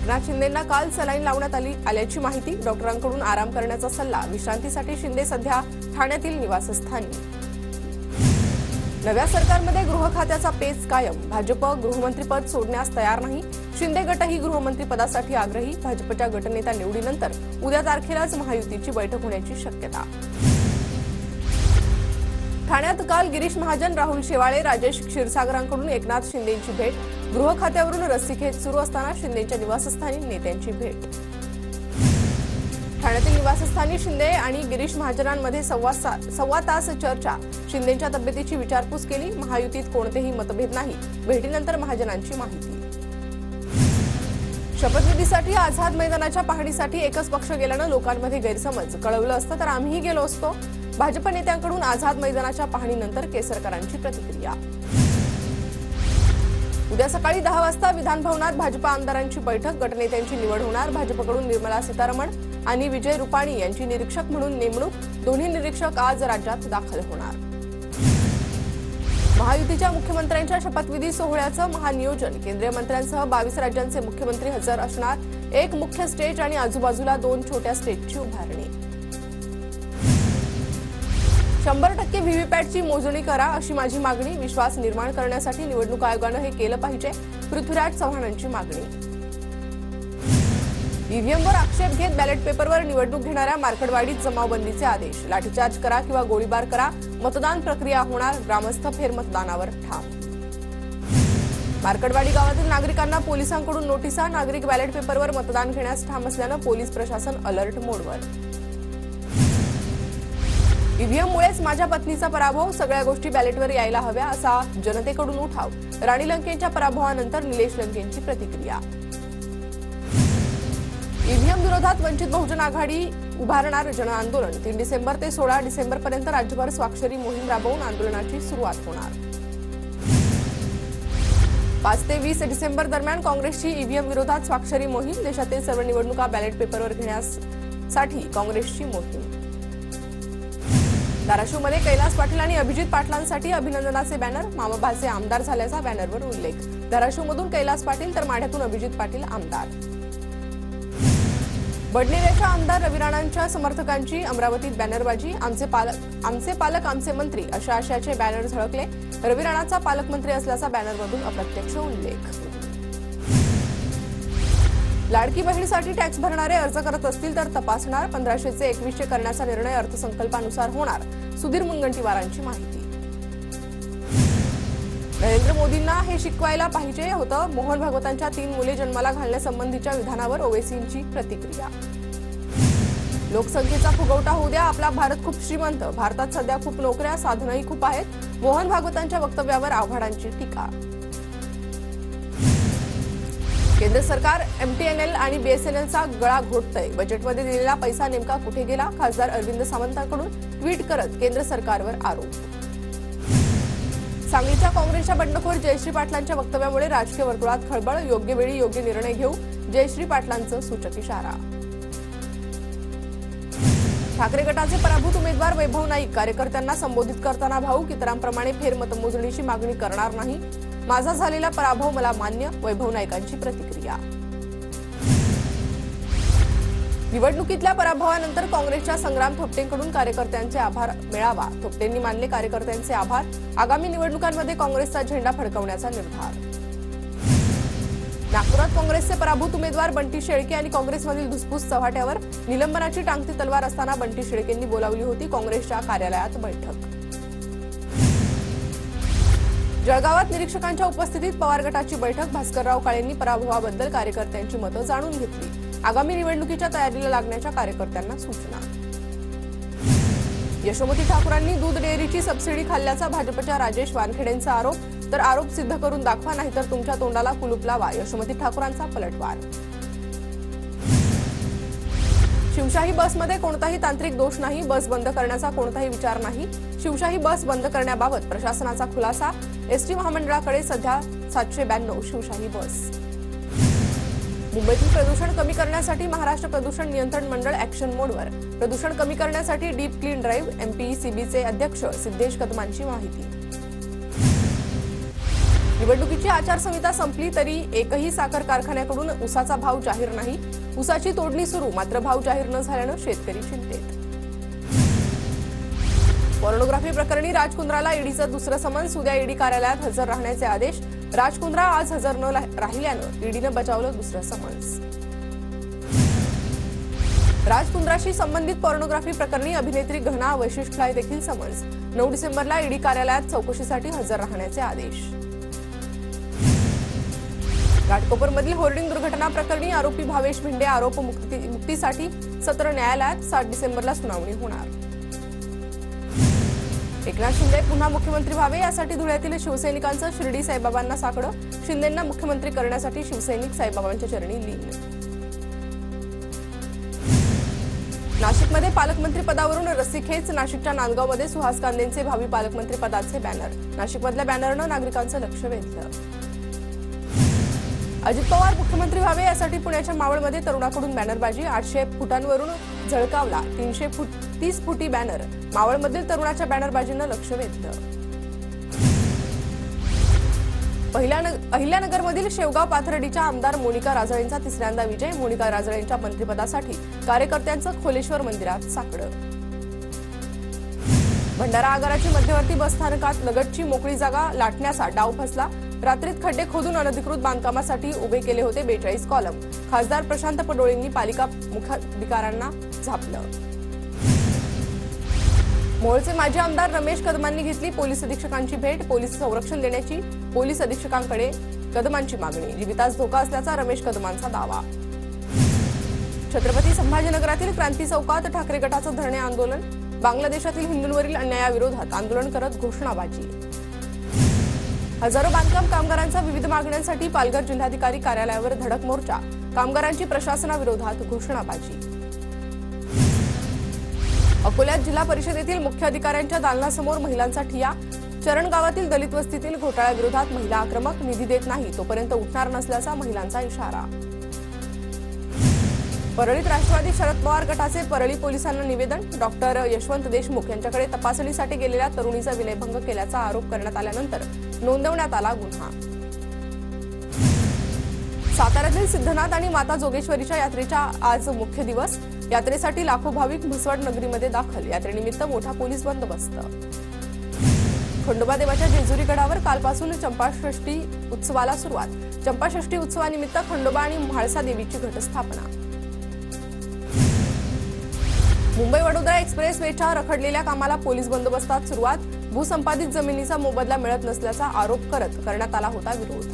एकनाथ शिंदेंना काल सलाईन लावण्यात आल्याची माहिती। डॉक्टरांकडून आराम करण्याचा सल्ला। विश्रांतीसाठी शिंदे सध्या ठाण्यातील निवासस्थानी। नव्या सरकारमध्ये गृह खात्याचा पेच कायम। भाजप गृहमंत्रीपद सोडण्यास तयार नाही। शिंदे गटही गृहमंत्रीपदासाठी आग्रही। भाजपच्या गटनेता निवडीनंतर उद्या तारखेलाच महायुतीची बैठक होण्याची शक्यता। ठाण्यात काल गिरीश महाजन, राहुल शेवाळे, राजेश क्षीरसागरांकडून एकनाथ शिंदेंची भेट। गृह खात्यावरून रस्सीखेच सुरू असताना शिंदेंच्या निवासस्थानी नेत्यांची भेट। ठाण्यातील निवासस्थानी शिंदे आणि गिरीश महाजनांमध्ये सव्वा तास चर्चा। शिंदेंच्या तब्येतीची विचारपूस केली। महायुतीत कोणतेही मतभेद नाही। भेटीनंतर महाजनांची माहिती। शपथविधीसाठी आझाद मैदानाच्या पाहणीसाठी एकच पक्ष गेल्यानं लोकांमध्ये गैरसमज। कळवलं असतं तर आम्हीही गेलो असतो। भाजप नेत्यांकडून आझाद मैदानाच्या पाहणीनंतर केसरकरांची प्रतिक्रिया। उद्या सकाळी 10 वाजता विधान भवनात भाजप आमदारांची बैठक। गटनेत्यांची निवड होणार। भाजपकडून निर्मला सीतारमण आणि विजय रुपाणी यांची निरीक्षक म्हणून नेमणूक। दोन्ही निरीक्षक आज राज्यात दाखल होणार। महायुतीच्या मुख्यमंत्र्यांच्या शपथविधी सोहळ्याचं महानियोजन। केंद्रीय मंत्र्यांसह 22 राज्यांचे मुख्यमंत्री हजर असणार। एक मुख्य स्टेज आणि आजूबाजूला 2 छोट्या स्टेजची उभारणी। 100% व्हीव्हीपॅटची मोजणी करा अशी माझी मागणी। विश्वास निर्माण करण्यासाठी निवडणूक आयोगानं हे केलं पाहिजे। पृथ्वीराज चव्हाणांची मागणी। ईव्हीएमवर आक्षेप घेत बॅलेट पेपरवर निवडणूक घेणाऱ्या मार्कडवाडीत जमावबंदीचे आदेश। लाठीचार्ज करा किंवा गोळीबार करा, मतदान प्रक्रिया होणार। ग्रामस्थ फेरमतदानावर ठाम। मार्कडवाडी गावातील नागरिकांना पोलिसांकडून नोटिसा। नागरिक बॅलेट पेपरवर मतदान घेण्यास ठाम असल्यानं पोलीस प्रशासन अलर्ट मोडवर। ईव्हीएममुळेच माझ्या पत्नीचा पराभव। सगळ्या गोष्टी बॅलेटवर यायला हव्या असा जनतेकडून उठाव। राणी लंकेंच्या पराभवानंतर निलेश लंकेंची प्रतिक्रिया। ईव्हीएम विरोधात वंचित बहुजन आघाडी उभारणार जनआंदोलन। 3 डिसेंबर ते 16 डिसेंबरपर्यंत राज्यभर स्वाक्षरी मोहीम राबवून आंदोलनाची सुरुवात होणार। 5 ते 20 डिसेंबर दरम्यान काँग्रेसची ईव्हीएम विरोधात स्वाक्षरी मोहीम। देशातील सर्व निवडणुका बॅलेट पेपरवर घेण्यासाठी काँग्रेसची मोहीम। धाराशिवमध्ये कैलास पाटील आणि अभिजित पाटलांसाठी अभिनंदनाचे बॅनर। मामा भाचे आमदार झाल्याचा बॅनरवर उल्लेख। धाराशिवमधून कैलास पाटील तर माढ्यातून अभिजित पाटील आमदार। बडनेऱ्याच्या आमदार रवी राणांच्या समर्थकांची अमरावतीत बॅनरबाजी। आमचे पालक आमचे मंत्री अशा आशयाचे बॅनर झळकले। रवी राणाचा पालकमंत्री असल्याचा बॅनरमधून अप्रत्यक्ष उल्लेख। लाडकी बहिणीसाठी टॅक्स भरणारे अर्ज करत असतील तर तपासणार। 1500 चे 2100 करण्याचा निर्णय अर्थसंकल्पानुसार होणार। सुधीर मुनगंटीवारांची माहिती। नरेंद्र मोदींना हे शिकवायला पाहिजे होतं। मोहन भागवतांच्या 3 मुले जन्माला घालण्यासंबंधीच्या विधानावर ओवैसींची प्रतिक्रिया। लोकसंख्येचा फुगवटा होऊ द्या, आपला भारत खूप श्रीमंत। भारतात सध्या खूप नोकऱ्या, साधनही खूप आहेत। मोहन भागवतांच्या वक्तव्यावर आव्हाडांची टीका। केंद्र सरकार एमटीएनएल आणि बीएसएनएलचा गळा घोटतंय। बजेटमध्ये दिलेला पैसा नेमका कुठे गेला? खासदार अरविंद सावंतांकडून ट्विट करत केंद्र सरकारवर आरोप। सांगलीच्या काँग्रेसच्या बंडखोर जयश्री पाटलांच्या वक्तव्यामुळे राजकीय वर्तुळात खळबळ। योग्य वेळी योग्य निर्णय घेऊ, जयश्री पाटलांचं सूचक इशारा। ठाकरे गटाचे पराभूत उमेदवार वैभव नाईक कार्यकर्त्यांना संबोधित करताना भाऊक। इतरांप्रमाणे फेरमतमोजणीची मागणी करणार नाही। माझा झालेला पराभव मला मान्य, वैभव नाईकांची प्रतिक्रिया। निवडणुकीतल्या पराभवानंतर काँग्रेसच्या संग्राम थोपटेंकडून कार्यकर्त्यांचे आभार मेळावा। थोपटेंनी मानले कार्यकर्त्यांचे आभार। आगामी निवडणुकांमध्ये काँग्रेसचा झेंडा फडकवण्याचा निर्धार। नागपुरात काँग्रेसचे पराभूत उमेदवार बंटी शेळके आणि काँग्रेसमधील धुसफूस चव्हाट्यावर। निलंबनाची टांगती तलवार असताना बंटी शेळकेंनी बोलावली होती काँग्रेसच्या कार्यालयात बैठक। जळगावात निरीक्षकांच्या उपस्थितीत पवार गटाची बैठक। भास्करराव काळेंनी पराभवाबद्दल कार्यकर्त्यांची मतं जाणून घेतली। आगामी निवडणुकीच्या तयारीला लागण्याच्या कार्यकर्त्यांना सूचना। यशोमती ठाकूरांनी दूध डेअरीची सबसिडी खाल्ल्याचा भाजपच्या राजेश वानखेडेंचा आरोप। तर आरोप सिद्ध करून दाखवा, नाहीतर तुमच्या तोंडाला कुलूप लावा। यशोमती ठाकूरांचा पलटवार। शिवशाही बसमध्ये कोणताही तांत्रिक दोष नाही। बस बंद करण्याचा कोणताही विचार नाही। शिवशाही बस बंद करण्याबाबत प्रशासनाचा खुलासा। एसटी महामंडळाकडे सध्या 792 शिवशाही बस। मुंबईतील प्रदूषण कमी करण्यासाठी महाराष्ट्र प्रदूषण नियंत्रण मंडळ ॲक्शन मोडवर। प्रदूषण कमी करण्यासाठी डीप क्लीन ड्राईव्ह। एमपीईसीबीचे अध्यक्ष सिद्धेश कदमांची माहिती। निवडणुकीची आचारसंहिता संपली तरी एकही साखर कारखान्याकडून ऊसाचा भाव जाहीर नाही. ऊसाची तोडणी सुरू, मात्र भाव जाहीर न झाल्यानं शेतकरी चिंतेत. पॉर्नोग्राफी प्रकरणी राज कुंद्राला ईडीचं दुसरं समन्स. उद्या ईडी कार्यालयात हजर राहण्याचे आदेश. राज कुंद्रा आज हजर न राहिल्यानं ईडीनं बजावलं दुसरं समन्स. राज कुंद्राशी संबंधित पॉर्नोग्राफी प्रकरणी अभिनेत्री गहना वैशिष्ट्यला देखील समन्स. 9 डिसेंबरला ईडी कार्यालयात चौकशीसाठी हजर राहण्याचे आदेश. घाटकोपरमधील होर्डिंग दुर्घटना प्रकरणी आरोपी भावेश भिंडे आरोप मुक्तीसाठी सत्र न्यायालयात 7 डिसेंबरला सुनावणी होणार. एकनाथ शिंदे पुन्हा मुख्यमंत्री व्हावे यासाठी धुळ्यातील शिवसैनिकांचं शिर्डी साईबाबांना साकडं. शिंदेंना मुख्यमंत्री करण्यासाठी शिवसैनिक साईबाबांच्या चरणी लीन. नाशिकमध्ये पालकमंत्री पदावरून रस्सीखेच. नाशिकच्या नांदगावमध्ये सुहास कांदेंचे भावी पालकमंत्री पदाचे बॅनर. नाशिकमधल्या बॅनरनं नागरिकांचं लक्ष वेधलं. अजित पवार मुख्यमंत्री व्हावे यासाठी पुण्याच्या मावळमध्ये तरुणाकडून बॅनरबाजी. 800 फुटांवरून झळकावला 330 फुटी बॅनर. मावळमधील तरुणाच्या बॅनरबाजीनं लक्ष वेधलं. अहिल्यानगरमधील शेवगाव पाथर्डीच्या आमदार मोनिका राजळेंचा तिसऱ्यांदा विजय. मोनिका राजळेंच्या मंत्रिपदासाठी कार्यकर्त्यांचं खोलेश्वर मंदिरात साकडं. भंडारा आगाराची मध्यवर्ती बसस्थानकात लगतची मोकळी जागा लाटण्याचा डाव फसला. रात्रीत खड्डे खोदून अनधिकृत बांधकामासाठी उभे केले होते 42 कॉलम. खासदार प्रशांत पडोळेंनी पालिका मुख्याधिकाऱ्यांना झापलं. मोहोळचे माजी आमदार रमेश कदमांनी घेतली पोलीस अधीक्षकांची भेट. पोलीस संरक्षण देण्याची पोलीस अधीक्षकांकडे कदमांची मागणी. जीवितास धोका असल्याचा रमेश कदमांचा दावा. छत्रपती संभाजीनगरातील क्रांती चौकात ठाकरे गटाचं धरणे आंदोलन. बांगलादेशातील हिंदूंवरील अन्यायाविरोधात आंदोलन करत घोषणाबाजी. हजारो बांधकाम कामगारांचा विविध मागण्यांसाठी पालघर जिल्हाधिकारी कार्यालयावर धडक मोर्चा. कामगारांची प्रशासनाविरोधात घोषणाबाजी. अकोल्यात जिल्हा परिषदेतील मुख्य अधिकाऱ्यांच्या दालनासमोर महिलांचा ठिय्या. चरण गावातील दलित वस्तीतील घोटाळ्याविरोधात महिला आक्रमक. निधी देत नाही तोपर्यंत उठणार नसल्याचा महिलांचा इशारा. परळीत राष्ट्रवादी शरद पवार गटाचे परळी पोलिसांना निवेदन. डॉक्टर यशवंत देशमुख यांच्याकडे तपासणीसाठी गेलेल्या तरुणीचा विनयभंग केल्याचा आरोप करण्यात आल्यानंतर नोंदवण्यात आला गुन्हा. साताऱ्यातील सिद्धनाथ आणि माता जोगेश्वरीच्या यात्रेचा आज मुख्य दिवस. यात्रेसाठी लाखो भाविक म्हसवड नगरीमध्ये दाखल. यात्रेनिमित्त मोठा पोलीस बंदोबस्त. खंडोबा देवाच्या जेजुरी गडावर कालपासून चंपाषष्ठी उत्सवाला सुरुवात. चंपाषष्ठी उत्सवानिमित्त खंडोबा आणि म्हाळसा देवीची घटस्थापना. मुंबई वडोदरा एक्सप्रेस वेच्या रखडलेल्या कामाला पोलीस बंदोबस्तात सुरुवात. भूसंपादित जमिनीचा मोबदला मिळत नसल्याचा आरोप करत करण्यात आला होता विरोध.